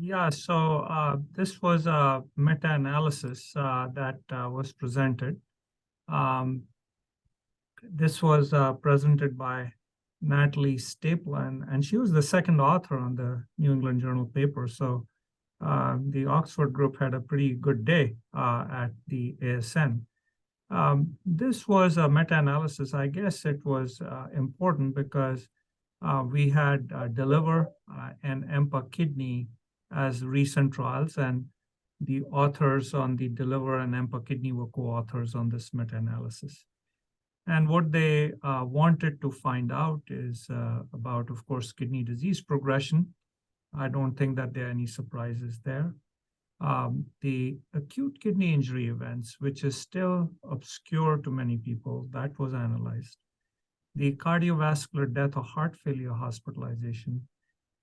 Yeah, so this was a meta-analysis that was presented. Um, this was presented by Natalie Stapleton, and she was the second author on the New England Journal paper. So the Oxford group had a pretty good day at the ASN. This was a meta-analysis. I guess it was important because we had DELIVER and EMPA kidney as recent trials, and the authors on the DELIVER and EMPA kidney were co-authors on this meta-analysis. And what they wanted to find out is about, of course, kidney disease progression. I don't think that there are any surprises there. The acute kidney injury events, which is still obscure to many people, that was analyzed. The cardiovascular death or heart failure hospitalization.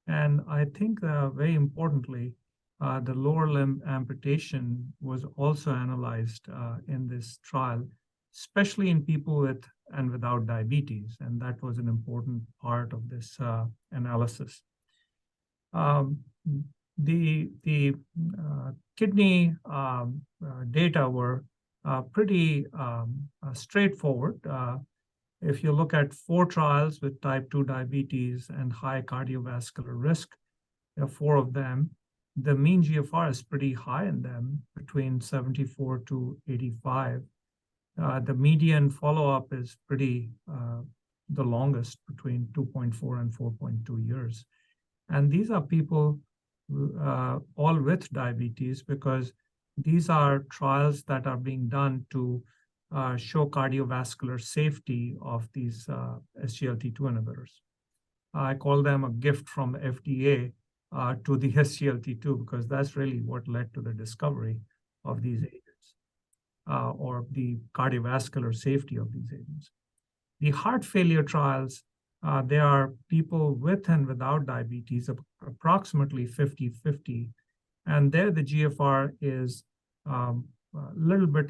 And I think very importantly, the lower limb amputation was also analyzed in this trial, especially in people with and without diabetes. And that was an important part of this analysis. The kidney data were pretty straightforward. If you look at 4 trials with type 2 diabetes and high cardiovascular risk, there are 4 of them. The mean GFR is pretty high in them, between 74 to 85. The median follow-up is pretty the longest, between 2.4 and 4.2 years. And these are people all with diabetes, because these are trials that are being done to show cardiovascular safety of these SGLT2 inhibitors. I call them a gift from the FDA to the SGLT2, because that's really what led to the discovery of these agents, or the cardiovascular safety of these agents. The heart failure trials, there are people with and without diabetes, approximately 50-50. And there the GFR is a little bit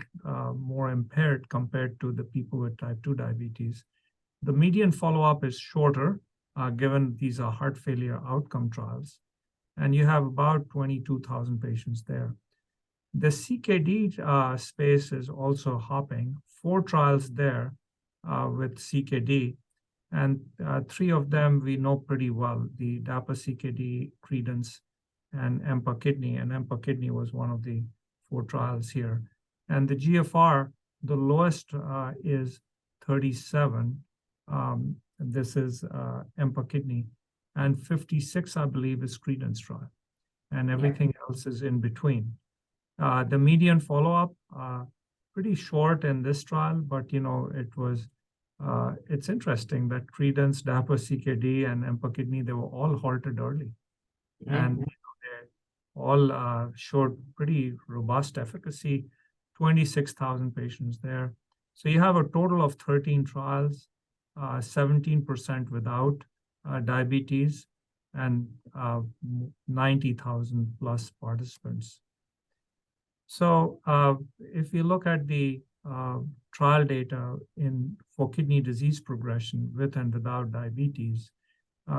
more impaired compared to the people with type 2 diabetes. The median follow-up is shorter, given these are heart failure outcome trials. And you have about 22,000 patients there. The CKD space is also hopping. 4 trials there with CKD. And 3 of them we know pretty well, the DAPA-CKD, Credence, and EMPA kidney. And EMPA kidney was one of the 4 trials here. And the GFR, the lowest is 37. This is EMPA kidney. And 56, I believe, is Credence trial. And everything else is in between. The median follow-up, pretty short in this trial, but, it was, it's interesting that Credence, DAPA-CKD, and EMPA kidney, they were all halted early. And they all showed pretty robust efficacy, 26,000 patients there. So you have a total of 13 trials, 17% without diabetes, and 90,000 plus participants. So if you look at the trial data for kidney disease progression with and without diabetes,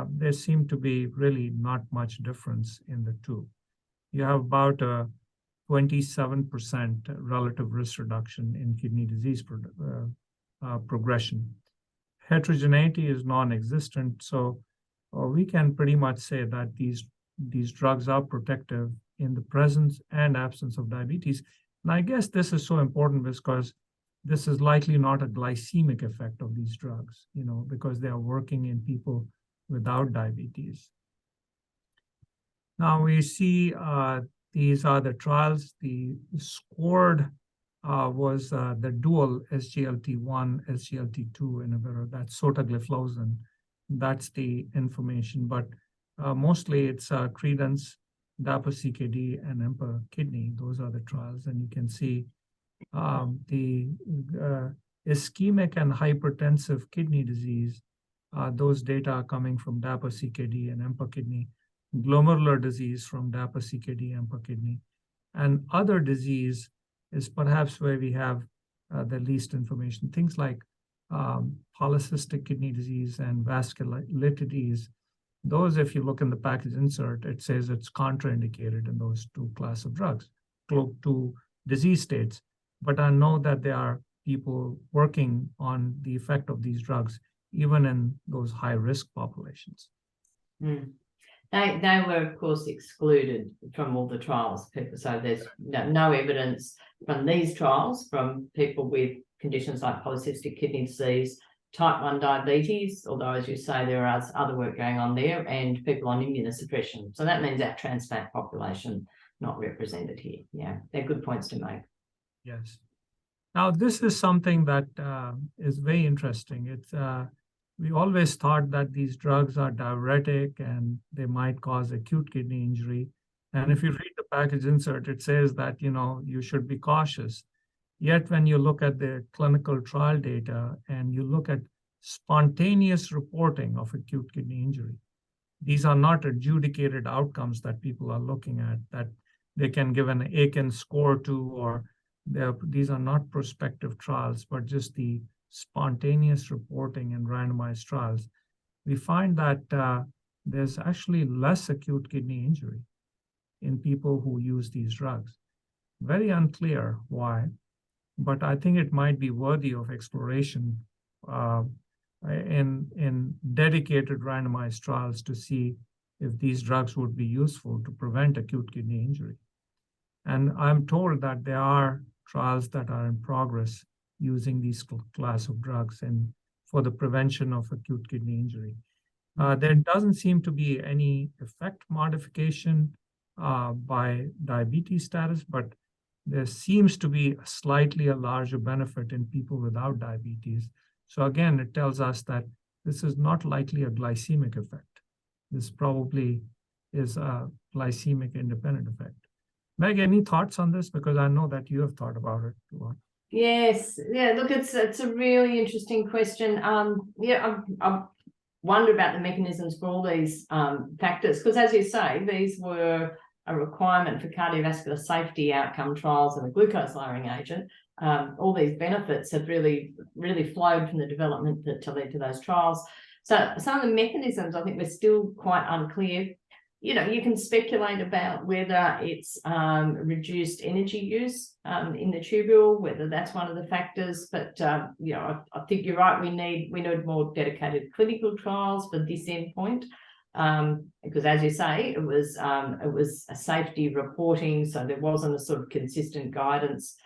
there seemed to be really not much difference in the two. You have about a 27% relative risk reduction in kidney disease progression. Heterogeneity is non-existent, so we can pretty much say that these drugs are protective in the presence and absence of diabetes. And I guess this is so important because this is likely not a glycemic effect of these drugs, because they are working in people without diabetes. Now we see these are the trials. The scored was the dual SGLT1, SGLT2 inhibitor, that's sotagliflozin. That's the information, but mostly it's Credence, DAPA-CKD, and EMPA kidney. Those are the trials, and you can see the ischemic and hypertensive kidney disease. Those data are coming from DAPA-CKD and EMPA kidney. Glomerular disease from DAPA-CKD, EMPA kidney. And other disease is perhaps where we have the least information. Things like polycystic kidney disease and vasculitis Those, if you look in the package insert, it says it's contraindicated in those two class of drugs, two disease states. But I know that there are people working on the effect of these drugs, even in those high-risk populations. Mm. They were, of course, excluded from all the trials. So there's no evidence from these trials from people with conditions like polycystic kidney disease, type 1 diabetes, although, as you say, there is other work going on there, and people on immunosuppression. So that means our transplant population not represented here. Yeah, they're good points to make. Yes. Now, this is something that is very interesting. It's we always thought that these drugs are diuretic and they might cause acute kidney injury. And if you read the package insert, it says that, you should be cautious. Yet when you look at the clinical trial data and you look at spontaneous reporting of acute kidney injury, these are not adjudicated outcomes that people are looking at, that they can give an Aiken score to, or these are not prospective trials, but just the spontaneous reporting in randomized trials. We find that there's actually less acute kidney injury in people who use these drugs. Very unclear why, but I think it might be worthy of exploration in dedicated randomized trials to see if these drugs would be useful to prevent acute kidney injury. And I'm told that there are trials that are in progress using these class of drugs and for the prevention of acute kidney injury. There doesn't seem to be any effect modification by diabetes status, but there seems to be slightly a larger benefit in people without diabetes. So again, it tells us that this is not likely a glycemic effect. This probably is a glycemic independent effect. Meg, any thoughts on this? Because I know that you have thought about it a lot. Yes, yeah. Look, it's a really interesting question. I wonder about the mechanisms for all these factors, because as you say, these were a requirement for cardiovascular safety outcome trials and a glucose lowering agent. All these benefits have really flowed from the development to lead to those trials. So some of the mechanisms, I think, we're still quite unclear. You can speculate about whether it's reduced energy use in the tubule, whether that's one of the factors. But I think you're right. We need more dedicated clinical trials for this endpoint, because, as you say, it was a safety reporting, so there wasn't a sort of consistent guidance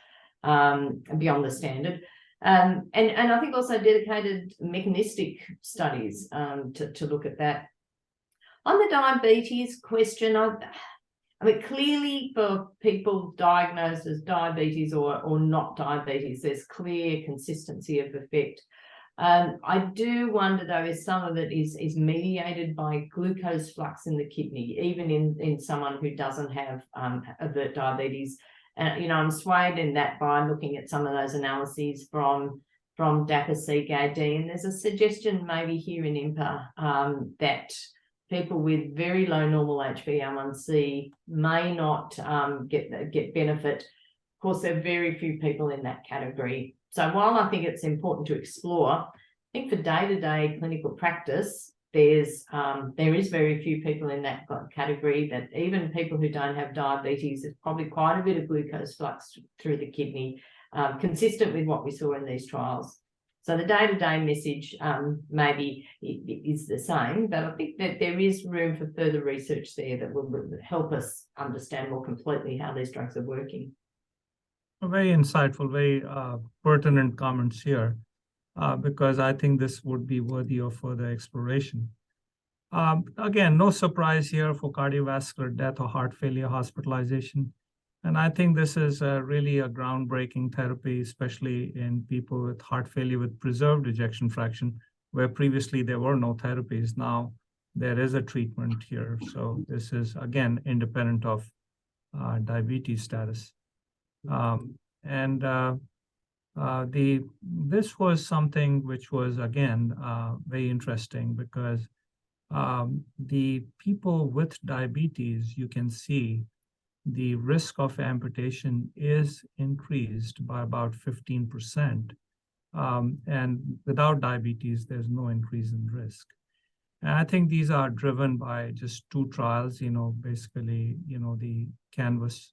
beyond the standard. And I think also dedicated mechanistic studies to look at that. On the diabetes question, I mean, clearly for people diagnosed as diabetes or not diabetes, there's clear consistency of effect. I do wonder, though, if some of it is mediated by glucose flux in the kidney, even in someone who doesn't have overt diabetes. And, I'm swayed in that by looking at some of those analyses from DAPA-CKD, and there's a suggestion maybe here in IMPA that people with very low normal HbA1c may not get benefit. Of course, there are very few people in that category. So while I think it's important to explore, I think for day-to-day clinical practice, there is very few people in that category, that even people who don't have diabetes, there's probably quite a bit of glucose flux through the kidney, consistent with what we saw in these trials. So the day-to-day message maybe is the same, but I think that there is room for further research there that will help us understand more completely how these drugs are working. Very insightful, very pertinent comments here, because I think this would be worthy of further exploration. Again, no surprise here for cardiovascular death or heart failure hospitalization. And I think this is really a groundbreaking therapy, especially in people with heart failure with preserved ejection fraction, where previously there were no therapies. Now there is a treatment here. So this is, again, independent of diabetes status. This was something which was, again, very interesting, because the people with diabetes, you can see the risk of amputation is increased by about 15%. And without diabetes, there's no increase in risk. And I think these are driven by just two trials, basically, the Canvas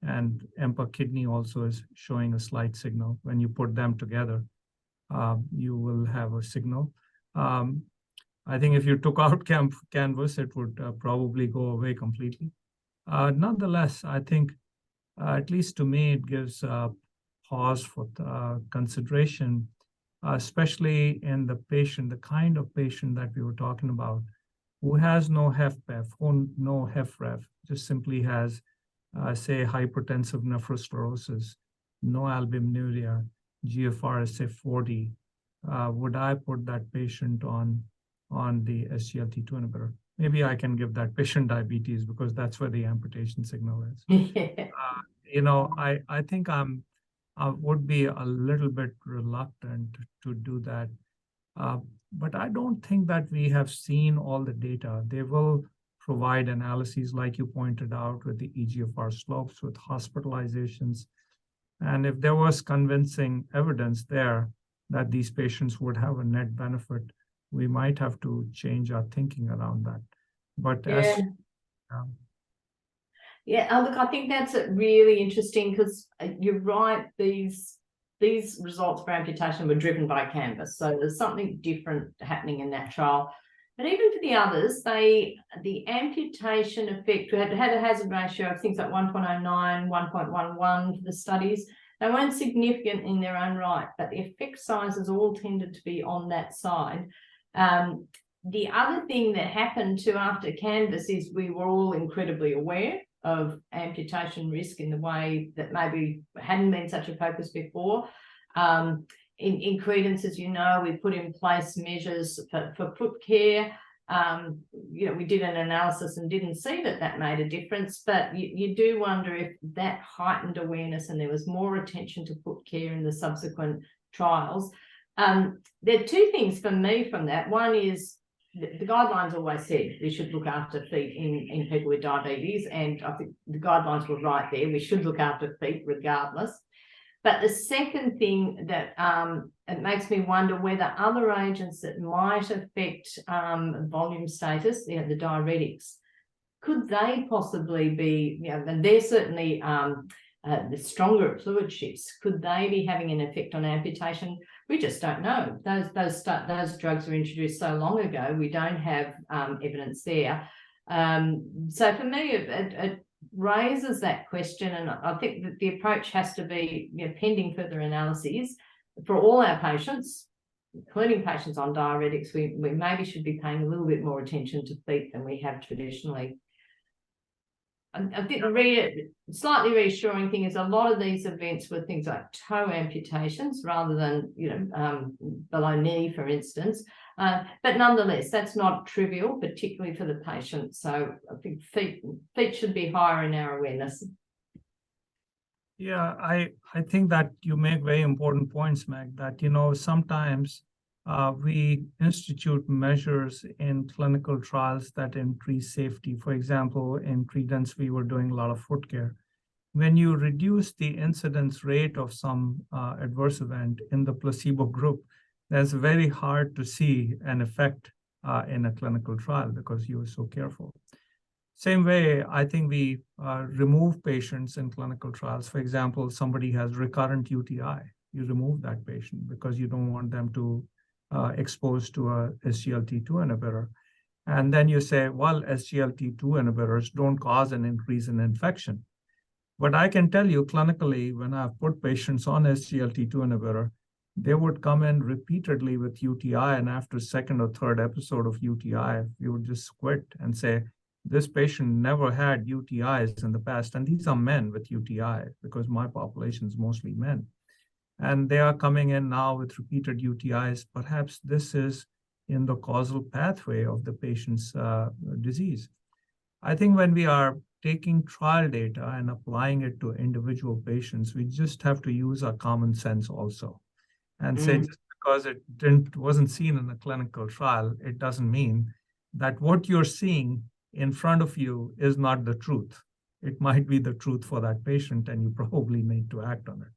and EMPA kidney also is showing a slight signal. When you put them together, you will have a signal. I think if you took out Canvas, it would probably go away completely. Nonetheless, I think, at least to me, it gives pause for consideration, especially in the patient, the kind of patient that we were talking about, who has no HFpEF, no HFrEF, just simply has, say, hypertensive nephrosclerosis, no albuminuria, GFR is, say, 40. Would I put that patient on the SGLT2 inhibitor? Maybe I can give that patient diabetes because that's where the amputation signal is. I think I would be a little bit reluctant to do that. But I don't think that we have seen all the data. They will provide analyses, like you pointed out, with the eGFR slopes, with hospitalizations. And if there was convincing evidence there that these patients would have a net benefit, we might have to change our thinking around that. But look, I think that's really interesting because you're right. These results for amputation were driven by Canvas, so there's something different happening in that trial. But even for the others, the amputation effect had a hazard ratio of things like 1.09, 1.11 for the studies. They weren't significant in their own right, but the effect sizes all tended to be on that side. The other thing that happened too after Canvas is we were all incredibly aware of amputation risk in the way that maybe hadn't been such a focus before. In Credence, as you know, we put in place measures for foot care. We did an analysis and didn't see that made a difference, but you do wonder if that heightened awareness and there was more attention to foot care in the subsequent trials. There are two things for me from that. One is the guidelines always said we should look after feet in people with diabetes, and I think the guidelines were right there. We should look after feet regardless. But the second thing that it makes me wonder whether other agents that might affect volume status, the diuretics, could they possibly be, and they're certainly the stronger fluid shifts, could they be having an effect on amputation? We just don't know. Those drugs were introduced so long ago, we don't have evidence there. So for me, it raises that question, and I think that the approach has to be, pending further analyses for all our patients, including patients on diuretics. We maybe should be paying a little bit more attention to feet than we have traditionally. I think the slightly reassuring thing is a lot of these events were things like toe amputations rather than, below knee, for instance. But nonetheless, that's not trivial, particularly for the patient. So I think feet should be higher in our awareness. Yeah, I think that you make very important points, Meg, that, sometimes we institute measures in clinical trials that increase safety. For example, in Credence, we were doing a lot of foot care. When you reduce the incidence rate of some adverse event in the placebo group, that's very hard to see an effect in a clinical trial because you were so careful. Same way, I think we remove patients in clinical trials. For example, somebody has recurrent UTI. You remove that patient because you don't want them to exposed to a SGLT2 inhibitor. And then you say, well, SGLT2 inhibitors don't cause an increase in infection. But I can tell you clinically, when I've put patients on SGLT2 inhibitor, they would come in repeatedly with UTI, and after second or third episode of UTI, we would just quit and say, this patient never had UTIs in the past. And these are men with UTI because my population is mostly men. And they are coming in now with repeated UTIs. Perhaps this is in the causal pathway of the patient's disease. I think when we are taking trial data and applying it to individual patients, we just have to use our common sense also and say, just because it wasn't seen in a clinical trial, it doesn't mean that what you're seeing in front of you is not the truth. It might be the truth for that patient, and you probably need to act on it.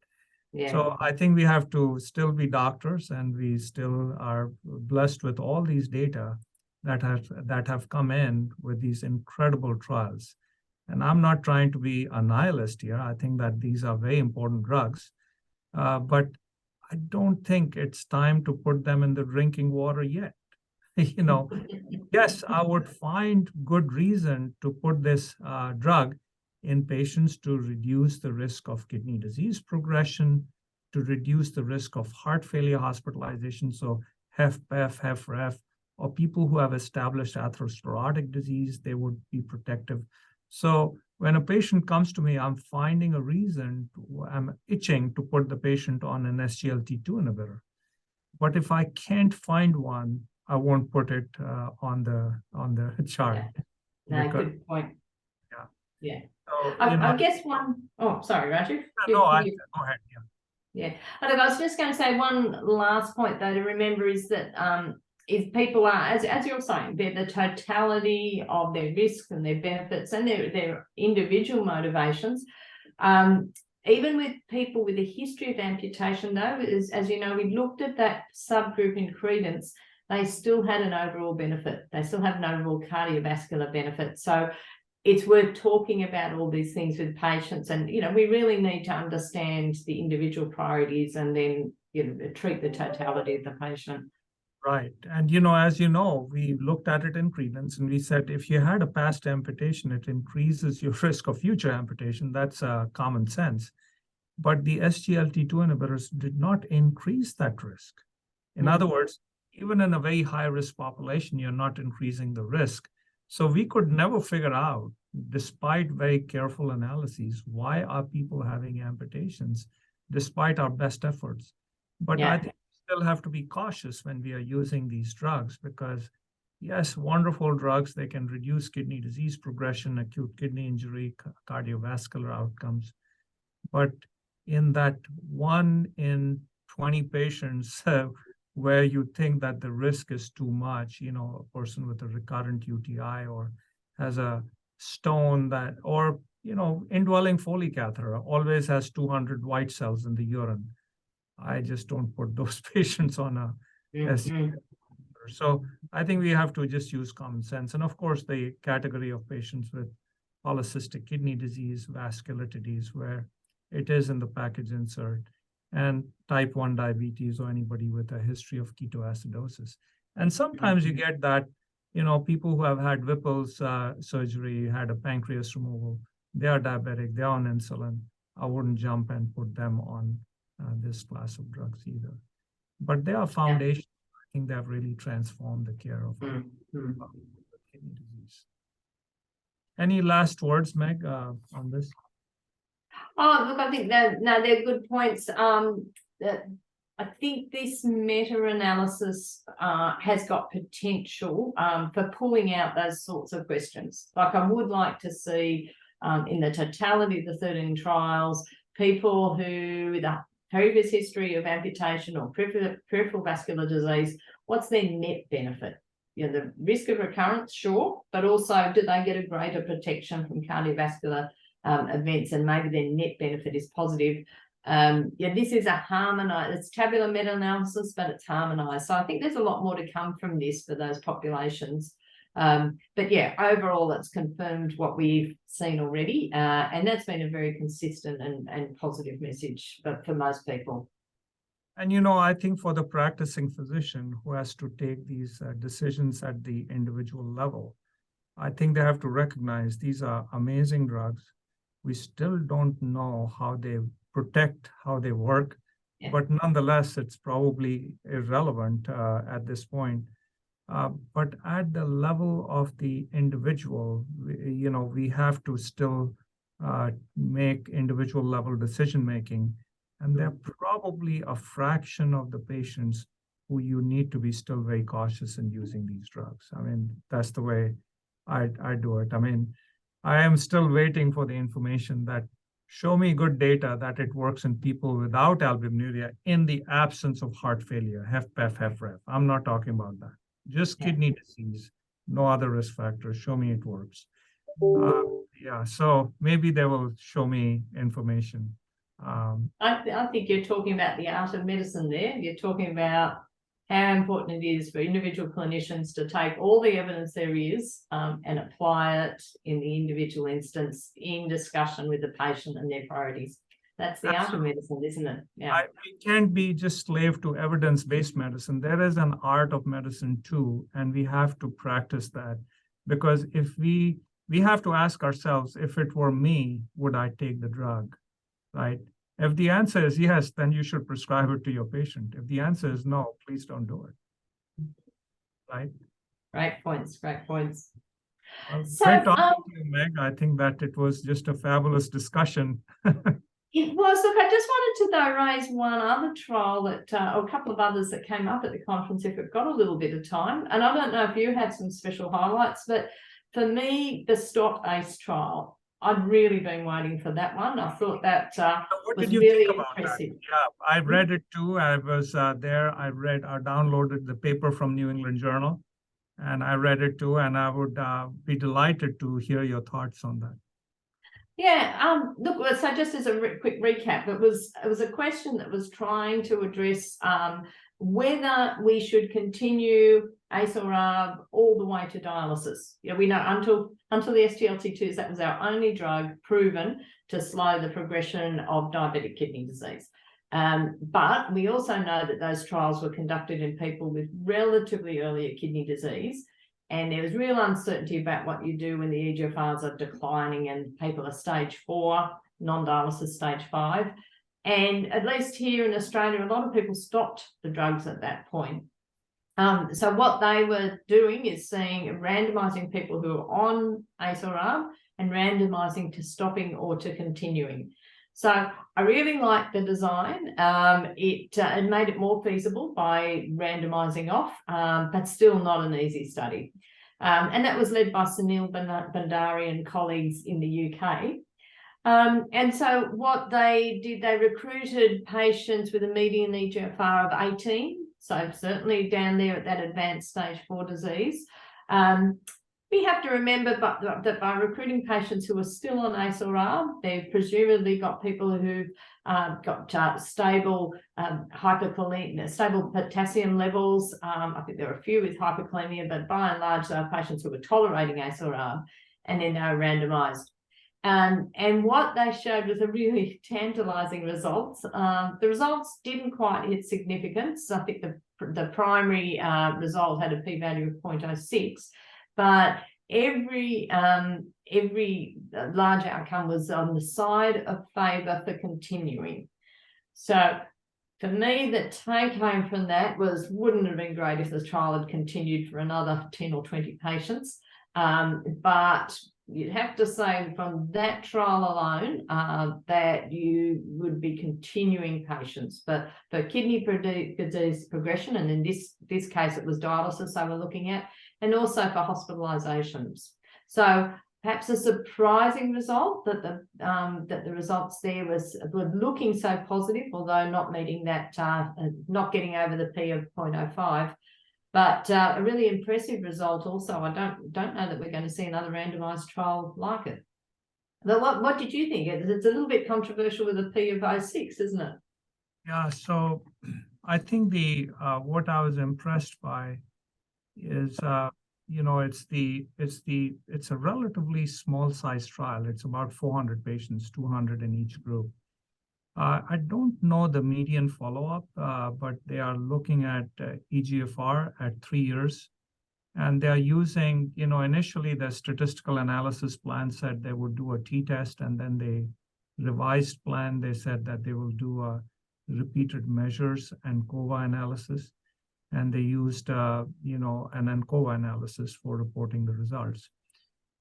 Yeah. So I think we have to still be doctors, and we still are blessed with all these data. that have come in with these incredible trials. And I'm not trying to be a nihilist here. I think that these are very important drugs, but I don't think it's time to put them in the drinking water yet. Yes, I would find good reason to put this drug in patients to reduce the risk of kidney disease progression, to reduce the risk of heart failure hospitalization, so HFpEF, HFrEF, or people who have established atherosclerotic disease, they would be protective. So when a patient comes to me, I'm finding a reason, I'm itching to put the patient on an SGLT2 inhibitor. But if I can't find one, I won't put it on the chart. Yeah. No, because, good point. Yeah. Yeah. So, I guess one, oh, sorry, Rajiv. Go ahead. Yeah. Yeah. Look, I was just going to say one last point though to remember is that if people are, as you're saying, they're the totality of their risks and their benefits and their individual motivations. Even with people with a history of amputation, though, as you know, we looked at that subgroup in credence, they still had an overall benefit. They still have an overall cardiovascular benefit. So it's worth talking about all these things with patients. And, we really need to understand the individual priorities and then, treat the totality of the patient. Right. And, as you know, we looked at it in credence and we said, if you had a past amputation, it increases your risk of future amputation. That's common sense. But the SGLT2 inhibitors did not increase that risk. In other words, even in a very high-risk population, you're not increasing the risk. So we could never figure out, despite very careful analyses, why are people having amputations, despite our best efforts. But I think we still have to be cautious when we are using these drugs because, yes, wonderful drugs, they can reduce kidney disease progression, acute kidney injury, cardiovascular outcomes. But in that 1 in 20 patients where you think that the risk is too much, a person with a recurrent UTI or has a stone that, or, indwelling Foley catheter always has 200 white cells in the urine. I just don't put those patients on a SGLT. So I think we have to just use common sense. And of course, the category of patients with polycystic kidney disease, vasculitides, where it is in the package insert, and type 1 diabetes or anybody with a history of ketoacidosis. And sometimes you get that, people who have had Whipple's surgery, had a pancreas removal, they are diabetic, they're on insulin. I wouldn't jump and put them on this class of drugs either. But they are foundational. I think they have really transformed the care of kidney disease. Any last words, Meg, on this? Oh, look, I think they're good points. I think this meta-analysis has got potential for pulling out those sorts of questions. Like I would like to see in the totality of the 13 trials, people who with a previous history of amputation or peripheral vascular disease, what's their net benefit? The risk of recurrence, sure, but also do they get a greater protection from cardiovascular events, and maybe their net benefit is positive. This is a harmonized, it's tabular meta-analysis, but it's harmonized. So I think there's a lot more to come from this for those populations. But yeah, overall, it's confirmed what we've seen already. And that's been a very consistent and positive message for most people. And, I think for the practicing physician who has to take these decisions at the individual level, I think they have to recognize these are amazing drugs. We still don't know how they protect, how they work, but nonetheless, it's probably irrelevant at this point. But at the level of the individual, we have to still make individual level decision-making. And there are probably a fraction of the patients who you need to be still very cautious in using these drugs. I mean, that's the way I do it. I mean, I am still waiting for the information that show me good data that it works in people without albuminuria in the absence of heart failure, HFpEF, HFrEF. I'm not talking about that. Just kidney disease, no other risk factors. Show me it works. So maybe they will show me information. I think you're talking about the art of medicine there. You're talking about how important it is for individual clinicians to take all the evidence there is and apply it in the individual instance in discussion with the patient and their priorities. That's the art of medicine, isn't it? Yeah. We can't be just slave to evidence-based medicine. There is an art of medicine too, and we have to practice that. Because if we have to ask ourselves, if it were me, would I take the drug, right? If the answer is yes, then you should prescribe it to your patient. If the answer is no, please don't do it, right? Great points, great points. Well, So, great talking to you, Meg. I think that it was just a fabulous discussion. It was. Look, I just wanted to though raise one other trial that, or a couple of others that came up at the conference if it got a little bit of time. And I don't know if you had some special highlights, but for me, the Stop ACE trial, I'd really been waiting for that one. I thought that What was did you really think about impressive. that? Yeah, I read it too. I was there. I downloaded the paper from New England Journal, and I read it too. And I would be delighted to hear your thoughts on that. Yeah, look, so just as a quick recap, it was a question that was trying to address whether we should continue ACE or ARB all the way to dialysis. Yeah, we know until the SGLT2s, that was our only drug proven to slow the progression of diabetic kidney disease. But we also know that those trials were conducted in people with relatively earlier kidney disease. And there was real uncertainty about what you do when the eGFRs are declining and people are stage 4, non-dialysis stage 5. And at least here in Australia, a lot of people stopped the drugs at that point. So what they were doing is randomizing people who are on ACE or ARB and randomizing to stopping or to continuing. So I really liked the design. It made it more feasible by randomizing off, but still not an easy study. And that was led by Sunil Bhandari and colleagues in the UK. And so what they did, they recruited patients with a median eGFR of 18, so certainly down there at that advanced stage 4 disease. We have to remember that by recruiting patients who are still on ACE or ARB, they've presumably got people who've got stable hyperkalemia, stable potassium levels. I think there are a few with hyperkalemia, but by and large, they are patients who are tolerating ACE or ARB, and then they are randomized. And what they showed was a really tantalizing results. The results didn't quite hit significance. I think the primary result had a p-value of 0.06. But every large outcome was on the side of favour for continuing. So for me, the take home from that was, wouldn't have been great if the trial had continued for another 10 or 20 patients. But you'd have to say from that trial alone that you would be continuing patients. But for kidney disease progression, and in this case it was dialysis they were looking at, and also for hospitalizations. So perhaps a surprising result that the results there were looking so positive, although not meeting that, not getting over the P of 0.05. But a really impressive result also. I don't know that we're going to see another randomized trial like it. But what did you think? It's a little bit controversial with a P of 06, isn't it? Yeah, so I think what I was impressed by is it's a relatively small size trial. It's about 400 patients, 200 in each group. I don't know the median follow-up, but they are looking at eGFR at 3 years. And they're using, initially the statistical analysis plan said they would do a t-test, and then they revised plan. They said that they will do repeated measures and ANCOVA analysis. And they used, an ANCOVA analysis for reporting the results.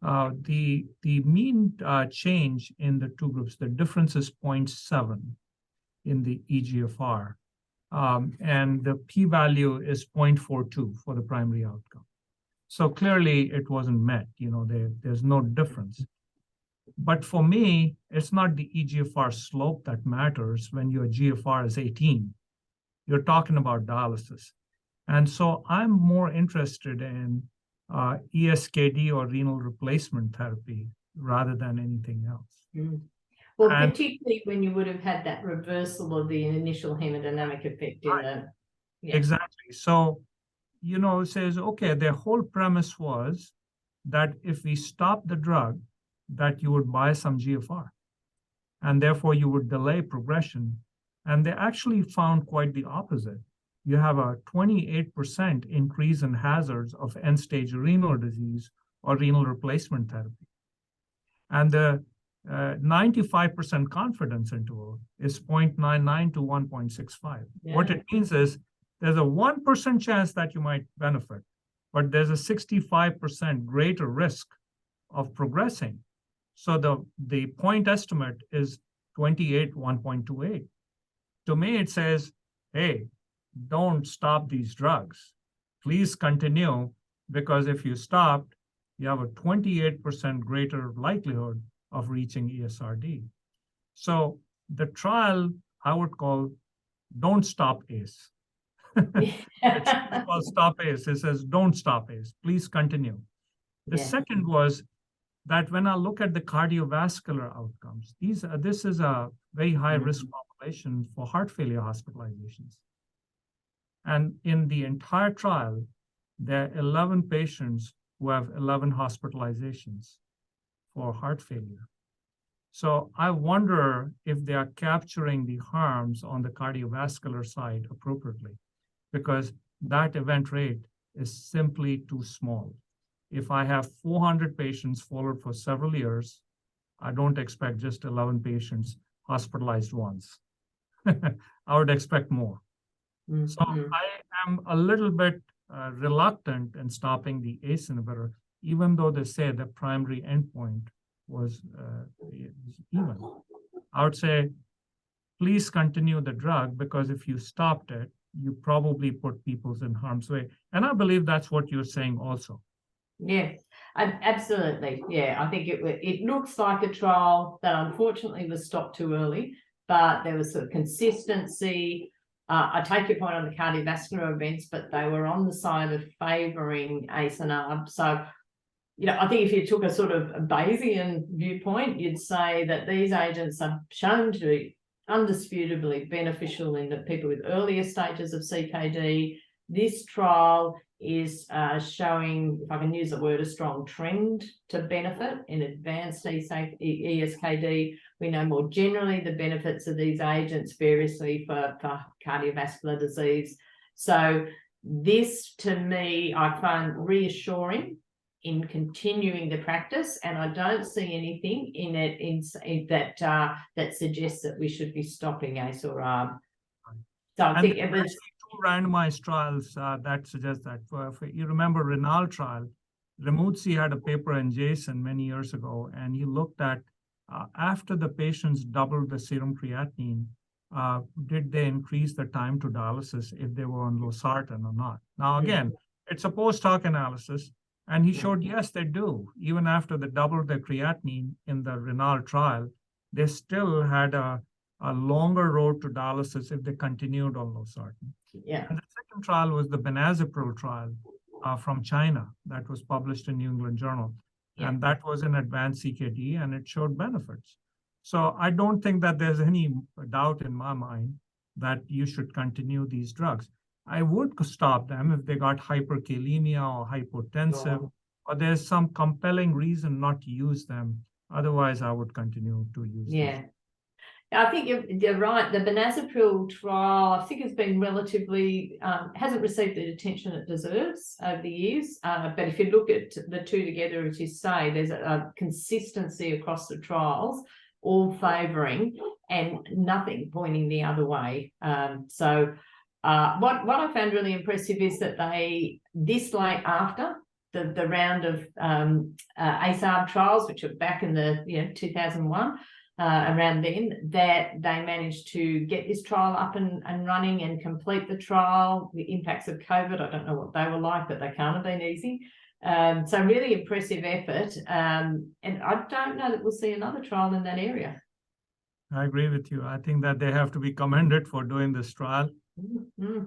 The mean change in the two groups, the difference is 0.7 in the eGFR, and the p-value is 0.42 for the primary outcome. So clearly it wasn't met. There's no difference. But for me, it's not the eGFR slope that matters when your GFR is 18. You're talking about dialysis. And so I'm more interested in ESKD or renal replacement therapy rather than anything else. Mm. Well, particularly when you would have had that reversal of the initial hemodynamic effect in Yeah. Exactly. So, it says, okay, their whole premise was that if we stop the drug, that you would buy some GFR, and therefore you would delay progression. And they actually found quite the opposite. You have a 28% increase in hazards of end-stage renal disease or renal replacement therapy. And the 95% confidence interval is 0.99 to 1.65. Yeah. What it means is there's a 1% chance that you might benefit, but there's a 65% greater risk of progressing. So the point estimate is 28, 1.28. To me, it says, hey, don't stop these drugs. Please continue, because if you stopped, you have a 28% greater likelihood of reaching ESRD. So the trial, I would call, don't stop ACE. It's called stop ACE. It says, don't stop ACE. Please continue. The second was that when I look at the cardiovascular outcomes, this is a very high risk population for heart failure hospitalizations. And in the entire trial, there are 11 patients who have 11 hospitalizations for heart failure. So I wonder if they are capturing the harms on the cardiovascular side appropriately, because that event rate is simply too small. If I have 400 patients followed for several years, I don't expect just 11 patients hospitalized once. I would expect more. Mm-hmm. So I am a little bit reluctant in stopping the ACE inhibitor, even though they say the primary endpoint was even. I would say, please continue the drug, because if you stopped it, you probably put people in harm's way. And I believe that's what you're saying also. Yeah, absolutely. Yeah, I think it looks like a trial that unfortunately was stopped too early, but there was sort of consistency. I take your point on the cardiovascular events, but they were on the side of favouring ACE and ARB. So, I think if you took a sort of a Bayesian viewpoint, you'd say that these agents are shown to be undisputably beneficial in the people with earlier stages of CKD. This trial is showing, if I can use the word, a strong trend to benefit in advanced ESKD. We know more generally the benefits of these agents variously for cardiovascular disease. So this, to me, I find reassuring in continuing the practice, and I don't see anything in it that suggests that we should be stopping ACE or ARB. So I think it was two randomized trials that suggest that. For you remember Renal trial, Ramuzzi had a paper in JASN many years ago, and he looked at after the patients doubled the serum creatinine, did they increase the time to dialysis if they were on losartan or not? Now, again, it's a post-hoc analysis, and he showed, yes, they do. Even after they doubled their creatinine in the Renal trial, they still had a longer road to dialysis if they continued on losartan. Yeah. And the second trial was the benazepril trial from China that was published in New England Journal. Yeah. And that was in advanced CKD, and it showed benefits. So I don't think that there's any doubt in my mind that you should continue these drugs. I would stop them if they got hyperkalemia or hypotensive, or there's some compelling reason not to use them. Otherwise, I would continue to use them. I think you're right. The benazepril trial, I think, has been relatively, hasn't received the attention it deserves over the years. But if you look at the two together, as you say, there's a consistency across the trials, all favouring and nothing pointing the other way. So what I found really impressive is that they, this late after the round of ACE/ARB trials, which are back in the 2001, around then, that they managed to get this trial up and running and complete the trial. The impacts of COVID, I don't know what they were like, but they can't have been easy. So really impressive effort. And I don't know that we'll see another trial in that area. I agree with you. I think that they have to be commended for doing this trial. Mm-hmm.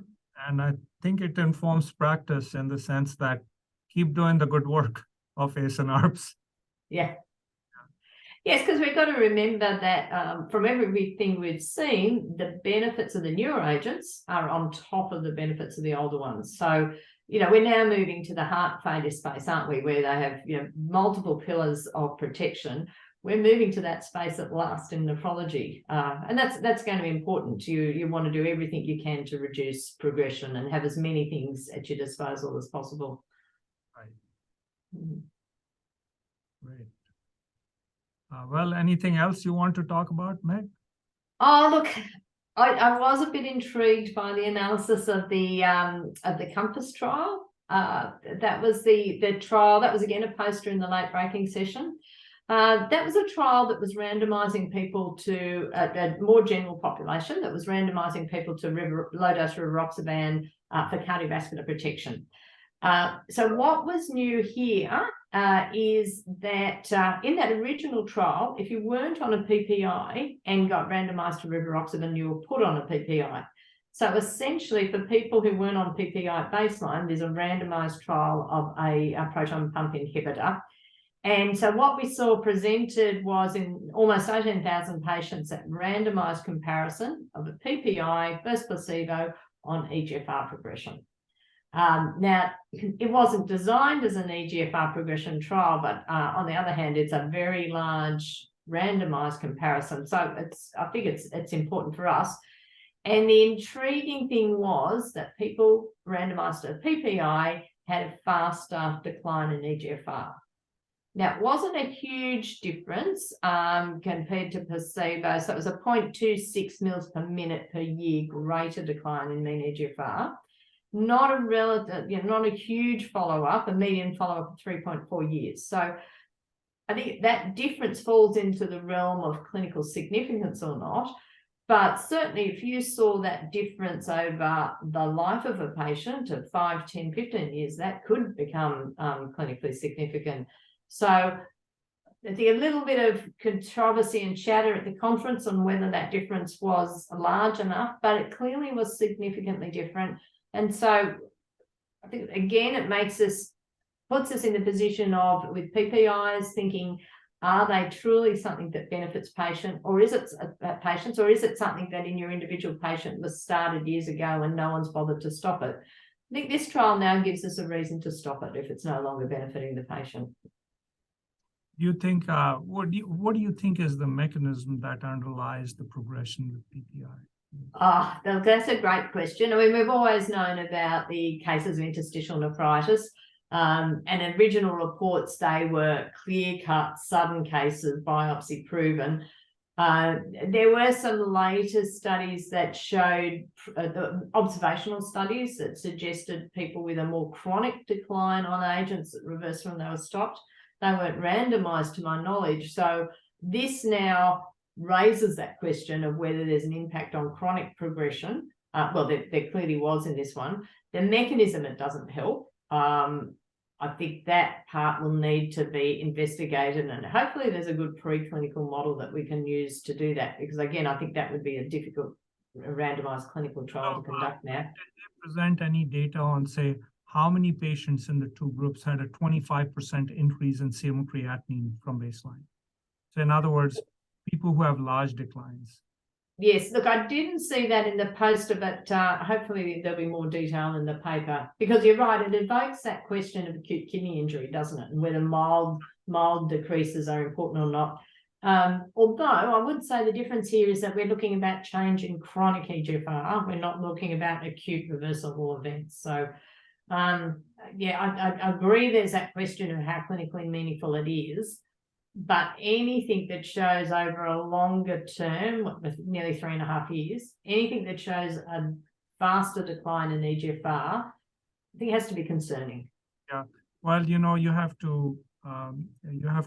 And I think it informs practice in the sense that keep doing the good work of ACE and ARBs. Yeah. Yes, because we've got to remember that from everything we've seen, the benefits of the newer agents are on top of the benefits of the older ones. So, you know, we're now moving to the heart failure space, aren't we? Where they have, you know, multiple pillars of protection. We're moving to that space at last in nephrology. And that's going to be important. You want to do everything you can to reduce progression and have as many things at your disposal as possible. Right. Mm-hmm. Great. Well, anything else you want to talk about, Meg? Oh, look, I was a bit intrigued by the analysis of the COMPASS trial. That was the trial. That was again a poster in the late breaking session. That was a trial that was randomizing people to a more general population, that was randomizing people to low-dose rivaroxaban for cardiovascular protection. So what was new here is that in that original trial, if you weren't on a PPI and got randomized to rivaroxaban, you were put on a PPI. So essentially, for people who weren't on PPI at baseline, there's a randomized trial of a proton pump inhibitor. And so what we saw presented was in almost 18,000 patients, that randomized comparison of a PPI versus placebo on eGFR progression. Now, it wasn't designed as an eGFR progression trial, but on the other hand, it's a very large randomized comparison. So I think it's important for us. And the intriguing thing was that people randomized to PPI had a faster decline in eGFR. Now, it wasn't a huge difference compared to placebo. So it was a 0.26 mils per minute per year greater decline in mean eGFR. Not a relative, you know, not a huge follow-up, a median follow-up of 3.4 years. So I think that difference falls into the realm of clinical significance or not. But certainly if you saw that difference over the life of a patient of 5, 10, 15 years, that could become clinically significant. So I think a little bit of controversy and chatter at the conference on whether that difference was large enough, but it clearly was significantly different. And so I think, again, it puts us in the position of, with PPIs, thinking, are they truly something that benefits patients, or is it something that in your individual patient was started years ago and no one's bothered to stop it? I think this trial now gives us a reason to stop it if it's no longer benefiting the patient. Do you think, what do you think is the mechanism that underlies the progression with PPI? That's a great question. I mean, we've always known about the cases of interstitial nephritis, and in original reports, they were clear-cut, sudden cases, biopsy proven. There were some later studies that showed the observational studies that suggested people with a more chronic decline on agents that reversed when they were stopped. They weren't randomized to my knowledge. So this now raises that question of whether there's an impact on chronic progression. Well, there clearly was in this one. The mechanism, it doesn't help. I think that part will need to be investigated, and hopefully there's a good preclinical model that we can use to do that, because again, I think that would be a difficult randomized clinical trial to conduct now. Did they present any data on, say, how many patients in the two groups had a 25% increase in serum creatinine from baseline? So in other words, people who have large declines. Yes, look, I didn't see that in the poster, but hopefully there'll be more detail in the paper, because you're right, it evokes that question of acute kidney injury, doesn't it? And whether mild decreases are important or not. Although I would say the difference here is that we're looking about change in chronic eGFR. We're not looking about acute reversible events. So yeah, I agree there's that question of how clinically meaningful it is. But anything that shows over a longer term, with nearly 3.5 years, anything that shows a faster decline in eGFR, I think has to be concerning. Yeah, well, you know, you have to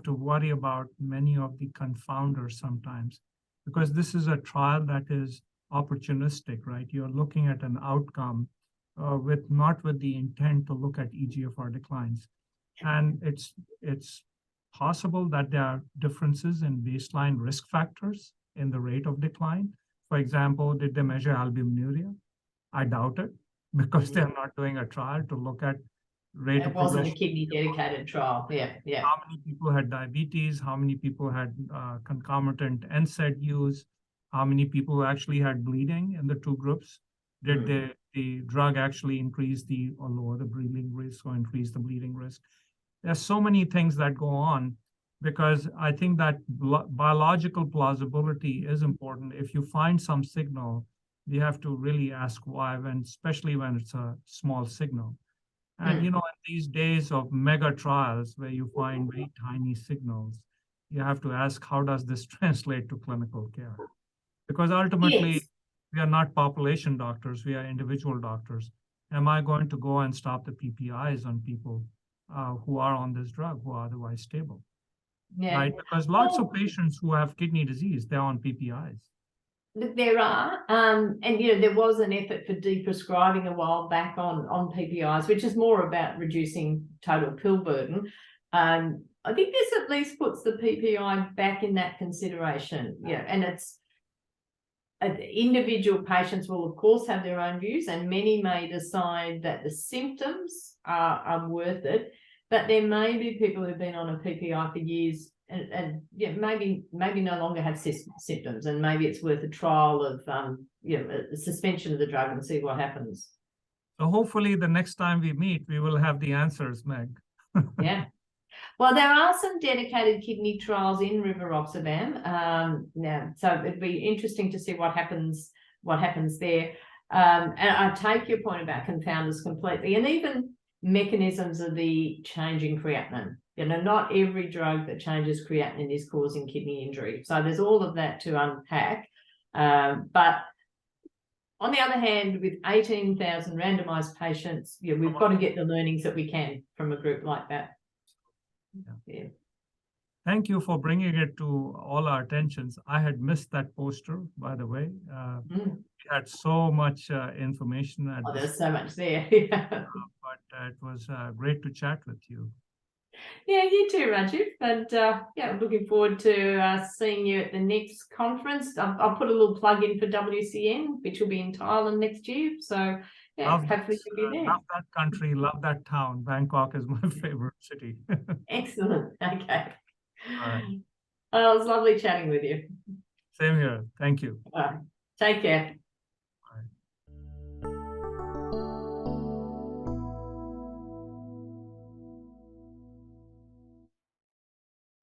worry about many of the confounders sometimes, because this is a trial that is opportunistic, right? You're looking at an outcome not with the intent to look at eGFR declines, and it's possible that there are differences in baseline risk factors in the rate of decline. For example, did they measure albuminuria? I doubt it, because they're not doing a trial to look at rate It of wasn't a progression. kidney dedicated trial. Yeah, yeah. How many people had diabetes? How many people had concomitant NSAID use? How many people actually had bleeding in the two groups? Did the drug actually increase or lower the bleeding risk or increase the bleeding risk? There's so many things that go on, because I think that biological plausibility is important. If you find some signal, you have to really ask why, especially when it's a small signal. And in these days of mega trials where you find very tiny signals, you have to ask, how does this translate to clinical care? Because ultimately, Yes. we are not population doctors, we are individual doctors. Am I going to go and stop the PPIs on people who are on this drug, who are otherwise stable? Yeah. Right? Because lots of patients who have kidney disease, they're on PPIs. There are, and there was an effort for deprescribing a while back on PPIs, which is more about reducing total pill burden. I think this at least puts the PPI back in that consideration. Yeah, and it's individual patients will of course have their own views, and many may decide that the symptoms are worth it, but there may be people who've been on a PPI for years and maybe no longer have symptoms, and maybe it's worth a trial of a suspension of the drug and see what happens. So hopefully the next time we meet, we will have the answers, Meg. Yeah. Well, there are some dedicated kidney trials in rivaroxaban now, so it'd be interesting to see what happens there. And I take your point about confounders completely, and even mechanisms of the changing creatinine. Not every drug that changes creatinine is causing kidney injury. So there's all of that to unpack. But on the other hand, with 18,000 randomized patients, we've got to get the learnings that we can from a group like that. Yeah. Thank you for bringing it to all our attentions. I had missed that poster, by the way. We had so much information. There's so much there. But it was great to chat with you. Yeah, you too, Rajiv. And looking forward to seeing you at the next conference. I'll put a little plug in for WCN, which will be in Thailand next year. So hopefully you'll be there. Love that country, love that town. Bangkok is my favorite city. Excellent. Okay. All right. It was lovely chatting with you. Same here. Thank you. Take care.